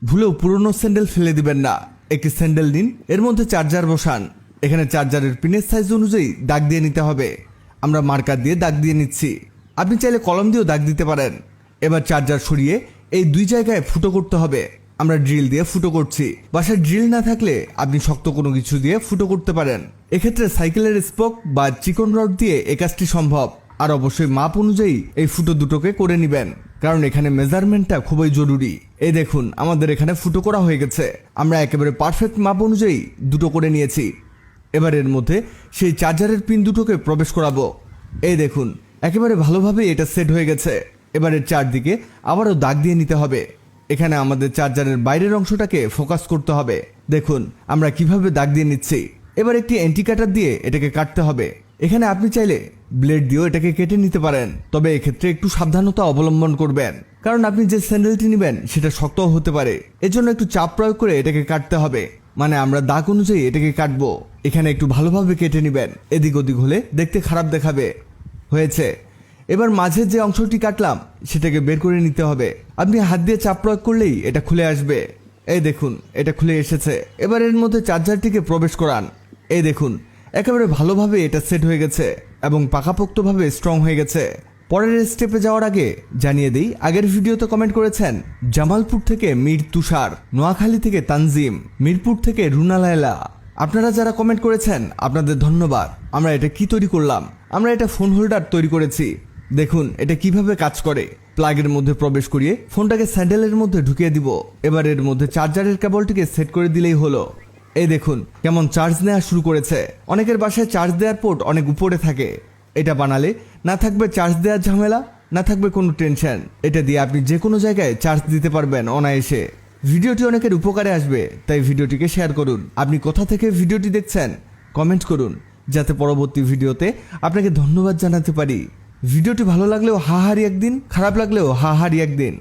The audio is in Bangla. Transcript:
ভুলেও পুরনো স্যান্ডেল ফেলে দিবেন না। একটি স্যান্ডেল নিন, এর মধ্যে চার্জার বসান। এখানে চার্জারের পিনের সাইজ অনুযায়ী দাগ দিয়ে নিতে হবে। আমরা মার্কার দিয়ে দাগ দিয়ে নিচ্ছি, আপনি চাইলে কলম দিয়েও দাগ দিতে পারেন। এবার চার্জার সরিয়ে এই দুই জায়গায় ফুটো করতে হবে। আমরা ড্রিল দিয়ে ফুটো করছি। বাসায় ড্রিল না থাকলে আপনি শক্ত কোনো কিছু দিয়ে ফুটো করতে পারেন। এক্ষেত্রে সাইকেলের স্পোক বা চিকন রড দিয়ে এই কাজটি সম্ভব। আর অবশ্যই মাপ অনুযায়ী এই ফুটো দুটোকে করে নেবেন, কারণ এখানে মেজারমেন্টটা খুবই জরুরি। এই দেখুন, আমাদের এখানে ফুটো করা হয়ে গেছে। আমরা একেবারে পারফেক্ট মাপ অনুযায়ী দুটো করে নিয়েছি। এবার এর মধ্যে সেই চার্জারের পিন দুটোকে প্রবেশ করাবো। এই দেখুন, একেবারে ভালোভাবে এটা সেট হয়ে গেছে। এবারে চারদিকে আবারও দাগ দিয়ে নিতে হবে। এখানে আমাদের চার্জারের বাইরের অংশটাকে ফোকাস করতে হবে। দেখুন আমরা কিভাবে দাগ দিয়ে নিচ্ছি। এবার একটি অ্যান্টি কাটার দিয়ে এটাকে কাটতে হবে। এখানে আপনি চাইলে ব্লেড দিয়েও এটাকে কেটে নিতে পারেন, তবে এক্ষেত্রে একটু সাবধানতা অবলম্বন করবেন, কারণ আপনি যে স্যান্ডেলটি নেবেন সেটা শক্তও হতে পারে। এজন্য একটু চাপ প্রয়োগ করে এটাকে কাটতে হবে, মানে আমরা দাগ অনুযায়ী এটাকে কাটবো। এখানে একটু ভালোভাবে কেটে নেবেন, এদিক ওদিক হলে দেখতে খারাপ দেখাবে। হয়েছে। এবার মাঝের যে অংশটি কাটলাম সেটাকে বের করে নিতে হবে। আপনি হাত দিয়ে চাপ প্রয়োগ করলেই এটা খুলে আসবে। এই দেখুন, এটা খুলে এসেছে। এবার এর মধ্যে চার্জারটিকে প্রবেশ করান। এই দেখুন, একেবারে ভালোভাবে এটা সেট হয়ে গেছে এবং পাকাপোক্তভাবে স্ট্রং হয়ে গেছে। পরের স্টেপে যাওয়ার আগে জানিয়ে দিই, আগের ভিডিওতে কমেন্ট করেছেন জামালপুর থেকে মীর তুষার, নোয়াখালী থেকে তানজিম, মিরপুর থেকে রুনা লায়লা। আপনারা যারা কমেন্ট করেছেন আপনাদের ধন্যবাদ। আমরা এটা কি তৈরি করলাম? আমরা এটা ফোন হোল্ডার তৈরি করেছি। দেখুন এটা কিভাবে কাজ করে। প্লাগের মধ্যে প্রবেশ করিয়ে ফোনটাকে স্যান্ডেলের মধ্যে ঢুকিয়ে দিব। এবার এর মধ্যে চার্জারের কেবলটিকে সেট করে দিলেই হলো। এই দেখুন কেমন চার্জ নেওয়া শুরু করেছে। অনেকের বাসায় চার্জ দেওয়ার পোর্ট অনেক উপরে থাকে। এটা বানালে না থাকবে চার্জ দেওয়ার ঝামেলা, না থাকবে কোনো টেনশন। এটা দিয়ে আপনি যে কোনো জায়গায় চার্জ দিতে পারবেন অনায়াসে। ভিডিওটি অনেকের উপকারে আসবে, তাই ভিডিওটিকে শেয়ার করুন। আপনি কোথা থেকে ভিডিওটি দেখছেন কমেন্ট করুন, যাতে পরবর্তী ভিডিওতে আপনাকে ধন্যবাদ জানাতে পারি। ভিডিওটি ভালো লাগলেও হাহারি একদিন, খারাপ লাগলেও হাহারি একদিন।